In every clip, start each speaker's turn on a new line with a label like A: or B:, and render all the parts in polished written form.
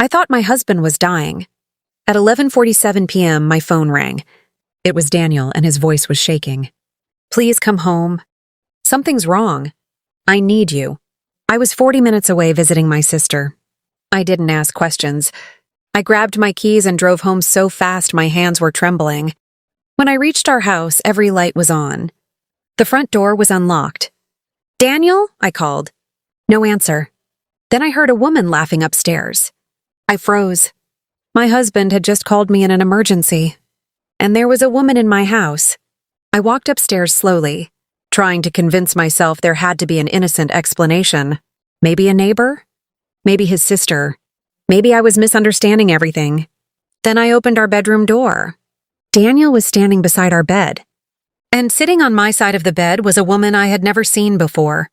A: thought my husband was dying. At 11:47 p.m., my phone rang. It was Daniel, and his voice was shaking. "Please come home. Something's wrong. I need you." I was 40 minutes away visiting my sister. I didn't ask questions. I grabbed my keys and drove home so fast my hands were trembling. When I reached our house, every light was on. The front door was unlocked. "Daniel?" I called. No answer. Then I heard a woman laughing upstairs. I froze. My husband had just called me in an emergency. And there was a woman in my house. I walked upstairs slowly, trying to convince myself there had to be an innocent explanation. Maybe a neighbor? Maybe his sister. Maybe I was misunderstanding everything. Then I opened our bedroom door. Daniel was standing beside our bed. And sitting on my side of the bed was a woman I had never seen before.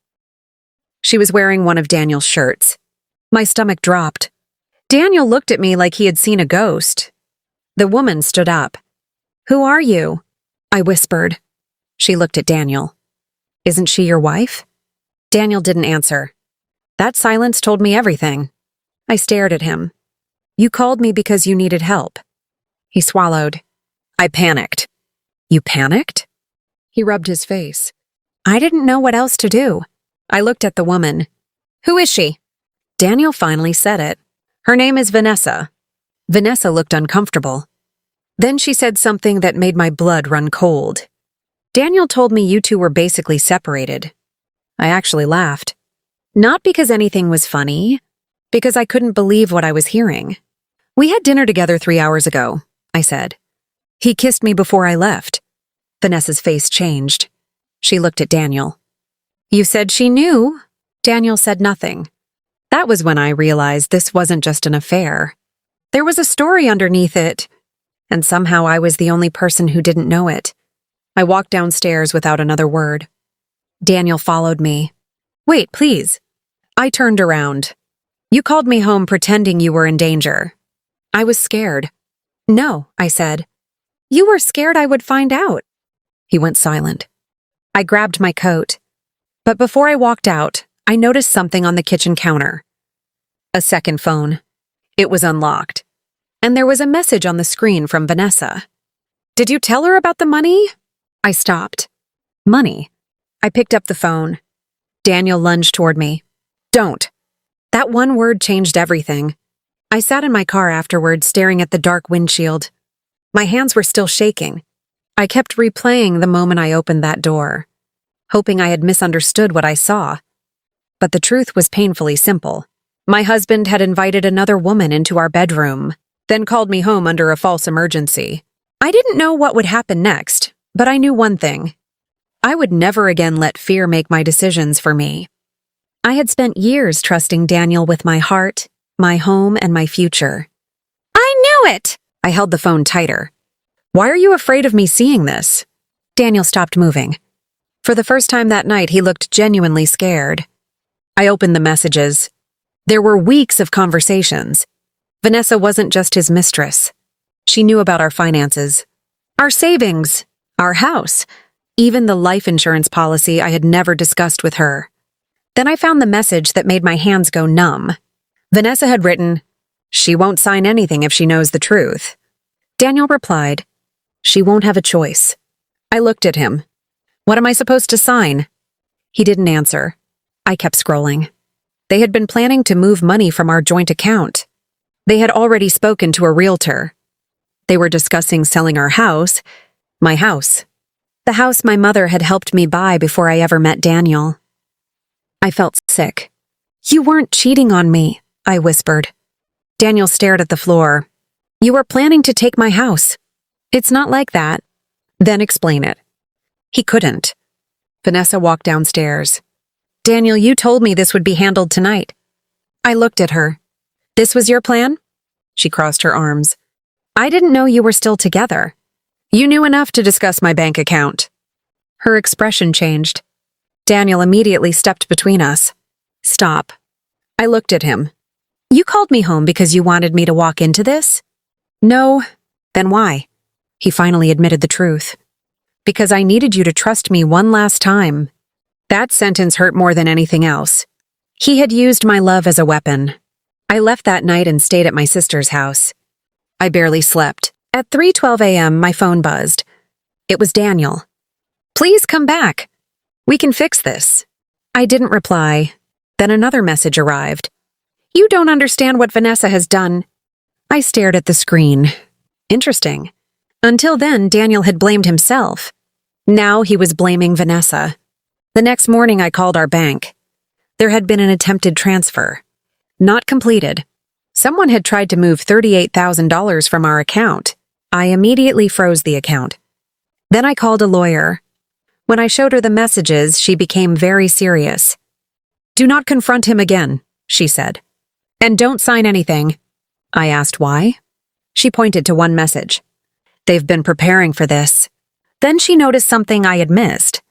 A: She was wearing one of Daniel's shirts. My stomach dropped. Daniel looked at me like he had seen a ghost. The woman stood up. "Who are you?" I whispered. She looked at Daniel. "Isn't she your wife?" Daniel didn't answer. That silence told me everything. I stared at him. "You called me because you needed help." He swallowed. I panicked. "You panicked?" He rubbed his face. I didn't know what else to do. I looked at the woman. "Who is she?" Daniel finally said it. "Her name is Vanessa." Vanessa looked uncomfortable. Then she said something that made my blood run cold. "Daniel told me you two were basically separated." I actually laughed. Not because anything was funny, because I couldn't believe what I was hearing. "We had dinner together 3 hours ago," I said. "He kissed me before I left." Vanessa's face changed. She looked at Daniel. "You said she knew." Daniel said nothing. That was when I realized this wasn't just an affair. There was a story underneath it, and somehow I was the only person who didn't know it. I walked downstairs without another word. Daniel followed me. "Wait, please." I turned around. "You called me home pretending you were in danger." I was scared. "No," I said. "You were scared I would find out." He went silent. I grabbed my coat. But before I walked out, I noticed something on the kitchen counter. A second phone. It was unlocked. And there was a message on the screen from Vanessa. "Did you tell her about the money?" I stopped. "Money?" I picked up the phone. Daniel lunged toward me. "Don't." That one word changed everything. I sat in my car afterward, staring at the dark windshield. My hands were still shaking. I kept replaying the moment I opened that door, hoping I had misunderstood what I saw. But the truth was painfully simple. My husband had invited another woman into our bedroom, then called me home under a false emergency. I didn't know what would happen next, but I knew one thing. I would never again let fear make my decisions for me. I had spent years trusting Daniel with my heart, my home, and my future. "I knew it!" I held the phone tighter. "Why are you afraid of me seeing this?" Daniel stopped moving. For the first time that night, he looked genuinely scared. I opened the messages. There were weeks of conversations. Vanessa wasn't just his mistress. She knew about our finances, our savings, our house, even the life insurance policy I had never discussed with her. Then I found the message that made my hands go numb. Vanessa had written, "She won't sign anything if she knows the truth." Daniel replied, "She won't have a choice." I looked at him. "What am I supposed to sign?" He didn't answer. I kept scrolling. They had been planning to move money from our joint account. They had already spoken to a realtor. They were discussing selling our house, my house, the house my mother had helped me buy before I ever met Daniel. I felt sick. "You weren't cheating on me," I whispered. Daniel stared at the floor. "You were planning to take my house. It's not like that." "Then explain it." He couldn't. Vanessa walked downstairs. "Daniel, you told me this would be handled tonight." I looked at her. "This was your plan?" She crossed her arms. "I didn't know you were still together. You knew enough to discuss my bank account." Her expression changed. Daniel immediately stepped between us. "Stop." I looked at him. "You called me home because you wanted me to walk into this?" "No." "Then why?" He finally admitted the truth. "Because I needed you to trust me one last time." That sentence hurt more than anything else. He had used my love as a weapon. I left that night and stayed at my sister's house. I barely slept. At 3:12 a.m., my phone buzzed. It was Daniel. "Please come back. We can fix this." I didn't reply. Then another message arrived. "You don't understand what Vanessa has done." I stared at the screen. Interesting. Until then, Daniel had blamed himself. Now he was blaming Vanessa. The next morning, I called our bank. There had been an attempted transfer. Not completed. Someone had tried to move $38,000 from our account. I immediately froze the account. Then I called a lawyer. When I showed her the messages, she became very serious. "Do not confront him again," she said. "And don't sign anything." I asked why. She pointed to one message. "They've been preparing for this." Then she noticed something I had missed.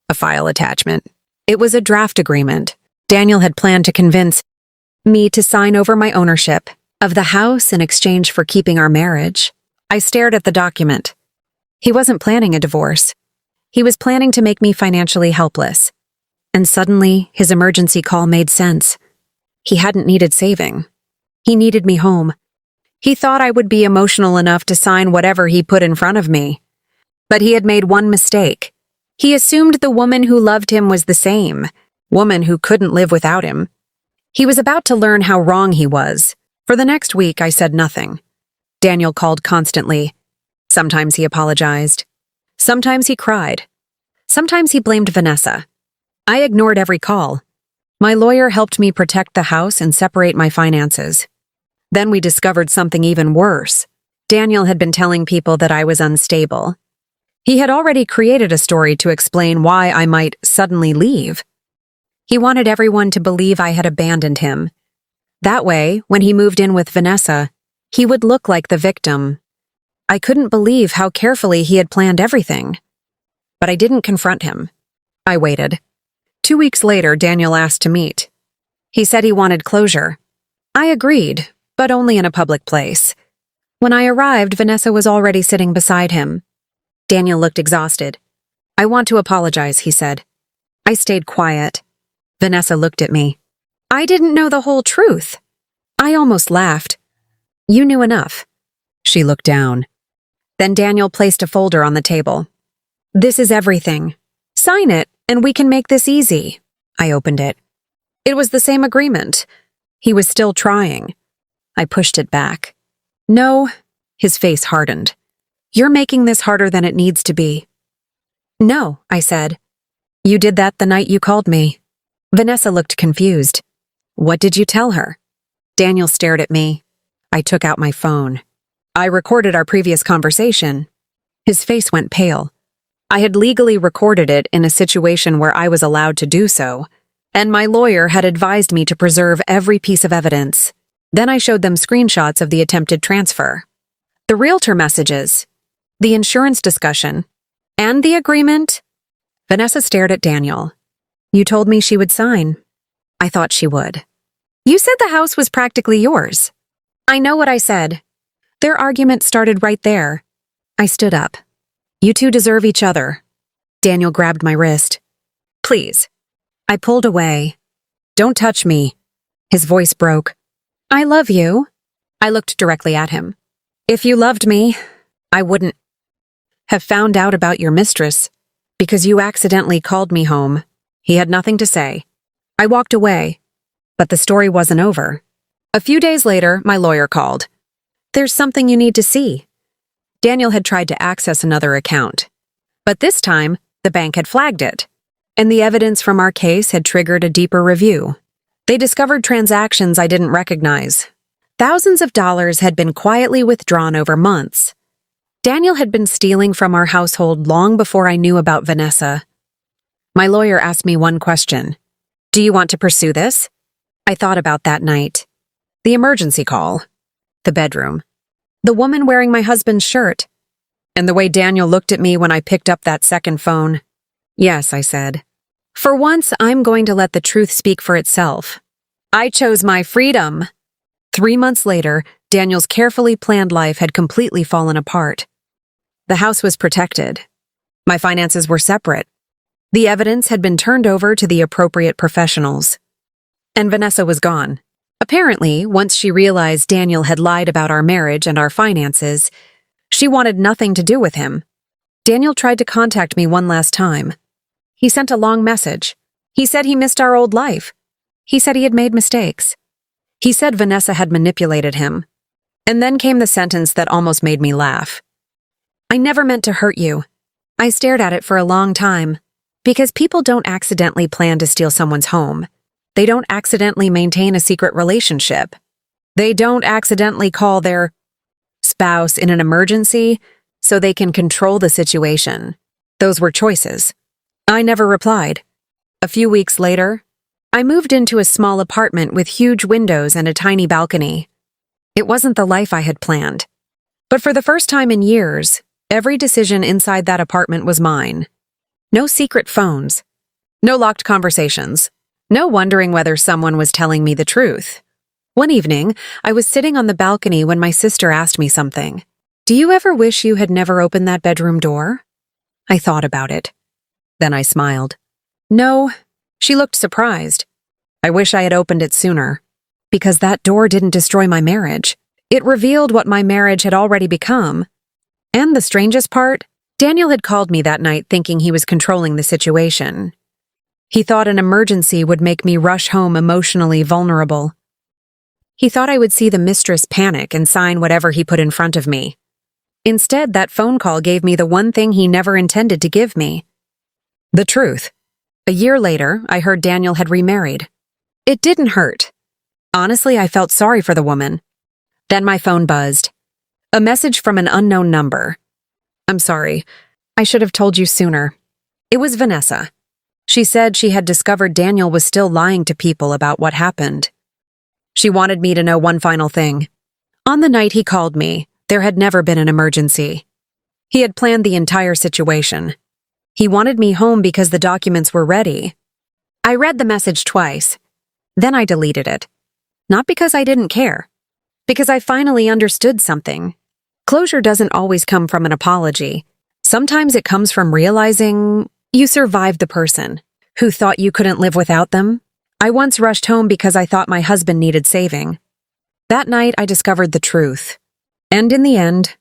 A: A file attachment. It was a draft agreement. Daniel had planned to convince me to sign over my ownership of the house in exchange for keeping our marriage. I stared at the document. He wasn't planning a divorce. He was planning to make me financially helpless. And suddenly, his emergency call made sense. He hadn't needed saving. He needed me home. He thought I would be emotional enough to sign whatever he put in front of me. But he had made one mistake. He assumed the woman who loved him was the same, woman who couldn't live without him. He was about to learn how wrong he was. For the next week, I said nothing. Daniel called constantly. Sometimes he apologized. Sometimes he cried. Sometimes he blamed Vanessa. I ignored every call. My lawyer helped me protect the house and separate my finances. Then we discovered something even worse. Daniel had been telling people that I was unstable. He had already created a story to explain why I might suddenly leave. He wanted everyone to believe I had abandoned him. That way, when he moved in with Vanessa, he would look like the victim. I couldn't believe how carefully he had planned everything. But I didn't confront him. I waited. 2 weeks later, Daniel asked to meet. He said he wanted closure. I agreed, but only in a public place. When I arrived, Vanessa was already sitting beside him. Daniel looked exhausted. "I want to apologize," he said. I stayed quiet. Vanessa looked at me. I didn't know the whole truth. I almost laughed. "You knew enough." She looked down. Then Daniel placed a folder on the table. "This is everything. Sign it, and we can make this easy." I opened it. It was the same agreement. He was still trying. I pushed it back. "No." His face hardened. "You're making this harder than it needs to be." "No," I said. "You did that the night you called me." Vanessa looked confused. "What did you tell her?" Daniel stared at me. I took out my phone. I recorded our previous conversation. His face went pale. I had legally recorded it in a situation where I was allowed to do so, and my lawyer had advised me to preserve every piece of evidence. Then I showed them screenshots of the attempted transfer, the realtor messages, the insurance discussion, and the agreement. Vanessa stared at Daniel. "You told me she would sign." I thought she would. "You said the house was practically yours." I know what I said. Their argument started right there. I stood up. "You two deserve each other." Daniel grabbed my wrist. "Please." I pulled away. "Don't touch me." His voice broke. "I love you." I looked directly at him. "If you loved me, I wouldn't have found out about your mistress because you accidentally called me home." He had nothing to say. I walked away, but the story wasn't over. A few days later, my lawyer called. "There's something you need to see." Daniel had tried to access another account, but this time, the bank had flagged it, and the evidence from our case had triggered a deeper review. They discovered transactions I didn't recognize. Thousands of dollars had been quietly withdrawn over months. Daniel had been stealing from our household long before I knew about Vanessa. My lawyer asked me one question. "Do you want to pursue this?" I thought about that night. The emergency call. The bedroom. The woman wearing my husband's shirt. And the way Daniel looked at me when I picked up that second phone. "Yes," I said. "For once, I'm going to let the truth speak for itself. I chose my freedom." 3 months later, Daniel's carefully planned life had completely fallen apart. The house was protected. My finances were separate. The evidence had been turned over to the appropriate professionals. And Vanessa was gone. Apparently, once she realized Daniel had lied about our marriage and our finances, she wanted nothing to do with him. Daniel tried to contact me one last time. He sent a long message. He said he missed our old life. He said he had made mistakes. He said Vanessa had manipulated him. And then came the sentence that almost made me laugh. I never meant to hurt you. I stared at it for a long time. Because people don't accidentally plan to steal someone's home. They don't accidentally maintain a secret relationship. They don't accidentally call their spouse in an emergency so they can control the situation. Those were choices. I never replied. A few weeks later, I moved into a small apartment with huge windows and a tiny balcony. It wasn't the life I had planned. But for the first time in years, every decision inside that apartment was mine. No secret phones. No locked conversations. No wondering whether someone was telling me the truth. One evening, I was sitting on the balcony when my sister asked me something. Do you ever wish you had never opened that bedroom door? I thought about it. Then I smiled. No, she looked surprised. I wish I had opened it sooner. Because that door didn't destroy my marriage. It revealed what my marriage had already become. And the strangest part, Daniel had called me that night thinking he was controlling the situation. He thought an emergency would make me rush home emotionally vulnerable. He thought I would see the mistress panic and sign whatever he put in front of me. Instead, that phone call gave me the one thing he never intended to give me. The truth. A year later, I heard Daniel had remarried. It didn't hurt. Honestly, I felt sorry for the woman. Then my phone buzzed. A message from an unknown number. I'm sorry. I should have told you sooner. It was Vanessa. She said she had discovered Daniel was still lying to people about what happened. She wanted me to know one final thing. On the night he called me, there had never been an emergency. He had planned the entire situation. He wanted me home because the documents were ready. I read the message twice. Then I deleted it. Not because I didn't care. Because I finally understood something. Closure doesn't always come from an apology. Sometimes it comes from realizing you survived the person who thought you couldn't live without them. I once rushed home because I thought my husband needed saving. That night, I discovered the truth. And in the end,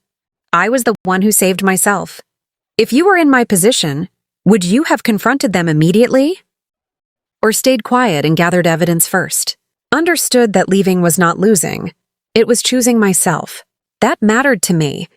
A: I was the one who saved myself. If you were in my position, would you have confronted them immediately? Or stayed quiet and gathered evidence first? Understood that leaving was not losing. It was choosing myself. That mattered to me